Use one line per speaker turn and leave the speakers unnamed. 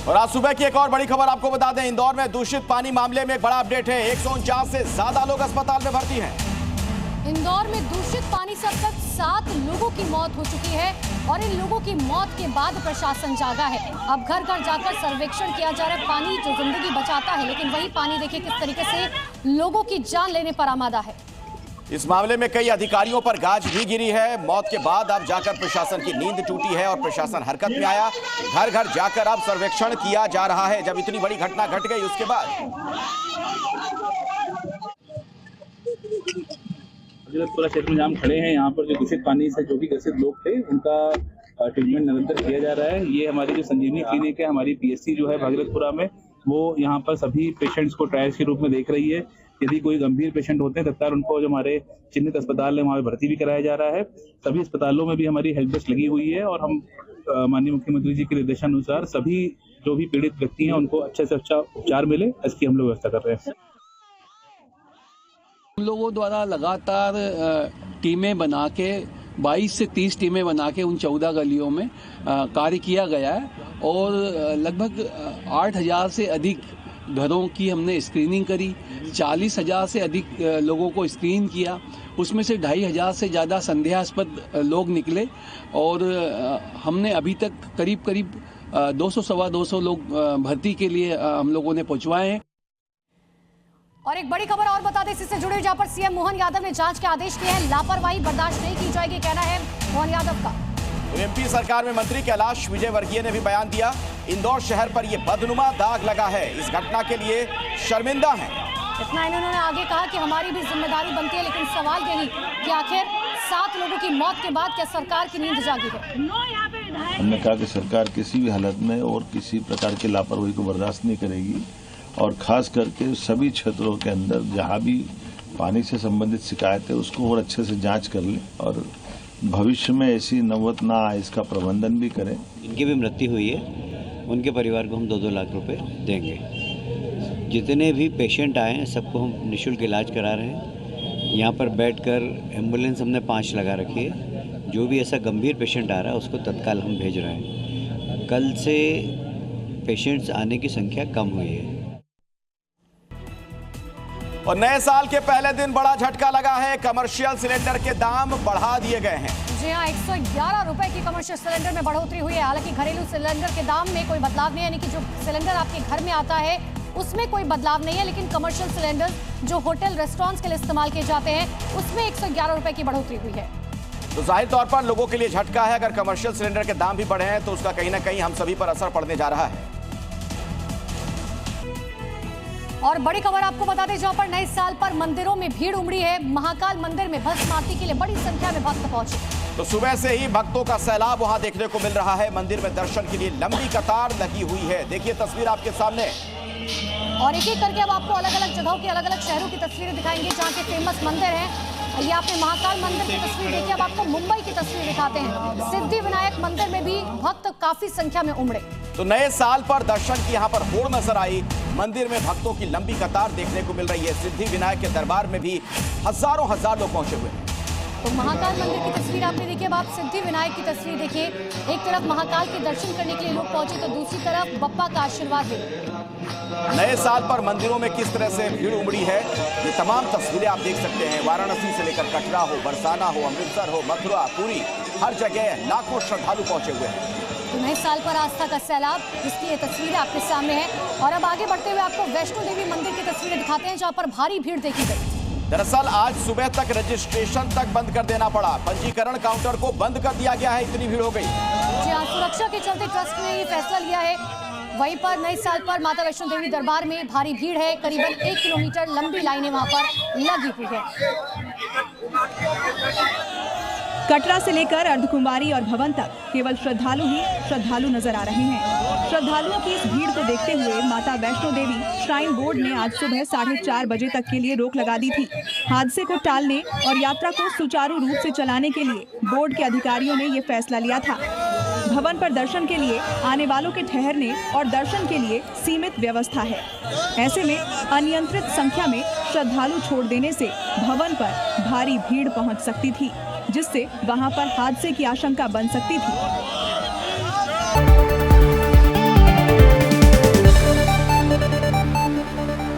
और आज सुबह की एक और बड़ी खबर आपको बता दें, इंदौर में दूषित पानी मामले में एक बड़ा अपडेट है। 149 से ज्यादा लोग अस्पताल में भर्ती हैं।
इंदौर में दूषित पानी से अब तक 7 लोगों की मौत हो चुकी है और इन लोगों की मौत के बाद प्रशासन जागा है। अब घर घर जाकर सर्वेक्षण किया जा रहा है। पानी जो जिंदगी बचाता है, लेकिन वही पानी देखिए किस तरीके से लोगों की जान लेने पर आमादा है।
इस मामले में कई अधिकारियों पर गाज भी गिरी है। मौत के बाद अब जाकर प्रशासन की नींद टूटी है और प्रशासन हरकत में आया। घर घर जाकर अब सर्वेक्षण किया जा रहा है। जब इतनी बड़ी घटना घट गई उसके बाद
पूरा क्षेत्र में हम खड़े हैं। यहाँ पर जो दूषित पानी से जो भी ग्रसित लोग थे उनका ट्रीटमेंट निरंतर किया जा रहा है। ये हमारी जो संजीवनी क्लिनिक है, हमारी पीएचसी जो है भागीरथपुरा में, वो यहाँ पर सभी पेशेंट्स को ट्रायल्स के रूप में देख रही है। यदि कोई गंभीर पेशेंट होते हैं तत्काल उनको जो हमारे चिन्हित अस्पताल है वहाँ भर्ती भी कराया जा रहा है। सभी अस्पतालों में भी हमारी हेल्प डेस्क लगी हुई है और हम माननीय मुख्यमंत्री जी के निर्देशानुसार सभी जो भी पीड़ित व्यक्ति हैं उनको अच्छे से अच्छा उपचार मिले, इसकी हम लोग व्यवस्था कर रहे हैं।
हम लोगों द्वारा लगातार टीमें बना के 22 से 30 टीमें बना के उन 14 गलियों में कार्य किया गया है और लगभग 8,000 से अधिक घरों की हमने स्क्रीनिंग करी। 40,000 से अधिक लोगों को स्क्रीन किया। उसमें से 2,500 से ज़्यादा संदेहास्पद लोग निकले और हमने अभी तक करीब 200-225 लोग भर्ती के लिए हम लोगों ने पहुँचवाए हैं।
और एक बड़ी खबर और बता दें इससे जुड़े हुए, जहां पर सीएम मोहन यादव ने जांच के आदेश दिए हैं। लापरवाही बर्दाश्त नहीं की जाएगी, कहना है मोहन यादव का।
एमपी सरकार में मंत्री कैलाश विजयवर्गीय ने भी बयान दिया। इंदौर शहर पर यह बदनुमा दाग लगा है। इस घटना के लिए शर्मिंदा हैं।
इतना इन्होंने आगे कहा कि हमारी भी जिम्मेदारी बनती है, लेकिन सवाल यही कि आखिर 7 लोगों की मौत के बाद क्या सरकार की नींद जागी है।
हमने कहा कि सरकार किसी भी हालत में और किसी प्रकार की लापरवाही को बर्दाश्त नहीं करेगी और खास करके सभी क्षेत्रों के अंदर जहां भी पानी से संबंधित शिकायत है उसको और अच्छे से जांच कर लें और भविष्य में ऐसी नौबत ना आए इसका प्रबंधन भी करें।
इनकी भी मृत्यु हुई है, उनके परिवार को हम 2-2 लाख रुपए देंगे। जितने भी पेशेंट आए हैं सबको हम निःशुल्क इलाज करा रहे हैं। यहाँ पर बैठकर एम्बुलेंस हमने 5 लगा रखी है। जो भी ऐसा गंभीर पेशेंट आ रहा है उसको तत्काल हम भेज रहे हैं। कल से पेशेंट्स आने की संख्या कम हुई है।
और नए साल के पहले दिन बड़ा झटका लगा है। कमर्शियल सिलेंडर के दाम बढ़ा दिए गए हैं।
जी हाँ, 111 रुपए की कमर्शियल सिलेंडर में बढ़ोतरी हुई है। हालांकि घरेलू सिलेंडर के दाम में कोई बदलाव नहीं है, यानी कि जो सिलेंडर आपके घर में आता है उसमें कोई बदलाव नहीं है, लेकिन कमर्शियल सिलेंडर जो होटल रेस्टोरेंट्स के लिए इस्तेमाल किए जाते हैं उसमें 111 रुपए की बढ़ोतरी हुई है।
तो जाहिर तौर पर लोगों के लिए झटका है। अगर कमर्शियल सिलेंडर के दाम भी बढ़े हैं तो उसका कहीं ना कहीं हम सभी पर असर पड़ने जा रहा है।
और बड़ी खबर आपको बता दें, जहां पर नए साल पर मंदिरों में भीड़ उमड़ी है। महाकाल मंदिर में भस्म आरती के लिए बड़ी संख्या में भक्त पहुंचे।
तो सुबह से ही भक्तों का सैलाब वहां देखने को मिल रहा है। मंदिर में दर्शन के लिए लंबी कतार लगी हुई है। देखिए तस्वीर आपके सामने।
और एक एक करके अब आपको अलग अलग जगहों की, अलग अलग शहरों की तस्वीरें दिखाएंगे जहाँ के फेमस मंदिर हैं। ये आपने महाकाल मंदिर की तस्वीर देखी। अब आपको मुंबई की तस्वीर दिखाते हैं। सिद्धि विनायक मंदिर में भी भक्त काफी संख्या में उमड़े।
तो नए साल पर दर्शन की यहाँ पर होड़ नजर आई। मंदिर में भक्तों की लंबी कतार देखने को मिल रही है। सिद्धि विनायक के दरबार में भी हजारों लोग पहुंचे हुए हैं।
तो महाकाल मंदिर की तस्वीर आपने देखी। अब आप सिद्धि विनायक की तस्वीर देखिए। एक तरफ महाकाल के दर्शन करने के लिए लोग पहुंचे तो दूसरी तरफ बप्पा का आशीर्वाद है।
नए साल पर मंदिरों में किस तरह से भीड़ उमड़ी है, ये तमाम तस्वीरें आप देख सकते हैं। वाराणसी से लेकर कटरा हो, बरसाना हो, अमृतसर हो, मथुरा, पुरी, हर जगह लाखों श्रद्धालु पहुंचे हुए हैं।
तो नए साल पर आस्था का सैलाब, जिसकी ये तस्वीरें आपके सामने है। और अब आगे बढ़ते हुए आपको वैष्णो देवी मंदिर की तस्वीरें दिखाते हैं, जहां पर भारी भीड़ देखी गई।
दरअसल आज सुबह तक रजिस्ट्रेशन तक बंद कर देना पड़ा। पंजीकरण काउंटर को बंद कर दिया गया है, इतनी भीड़ हो गई।
जी हाँ, सुरक्षा के चलते ट्रस्ट ने ये फैसला लिया है। वहीं पर नए साल पर माता वैष्णो देवी दरबार में भारी भीड़ है। करीबन 1 किलोमीटर लंबी लाइनें वहां पर लगी हुई है।
कटरा से लेकर अर्धकुंवारी और भवन तक केवल श्रद्धालु ही श्रद्धालु नजर आ रहे हैं। श्रद्धालुओं की इस भीड़ को देखते हुए माता वैष्णो देवी श्राइन बोर्ड ने आज सुबह 4:30 बजे तक के लिए रोक लगा दी थी। हादसे को टालने और यात्रा को सुचारू रूप से चलाने के लिए बोर्ड के अधिकारियों ने ये फैसला लिया था। भवन पर दर्शन के लिए आने वालों के ठहरने और दर्शन के लिए सीमित व्यवस्था है। ऐसे में अनियंत्रित संख्या में श्रद्धालु छोड़ देने से भवन पर भारी भीड़ पहुंच सकती थी, जिससे वहां पर हादसे की आशंका बन सकती थी।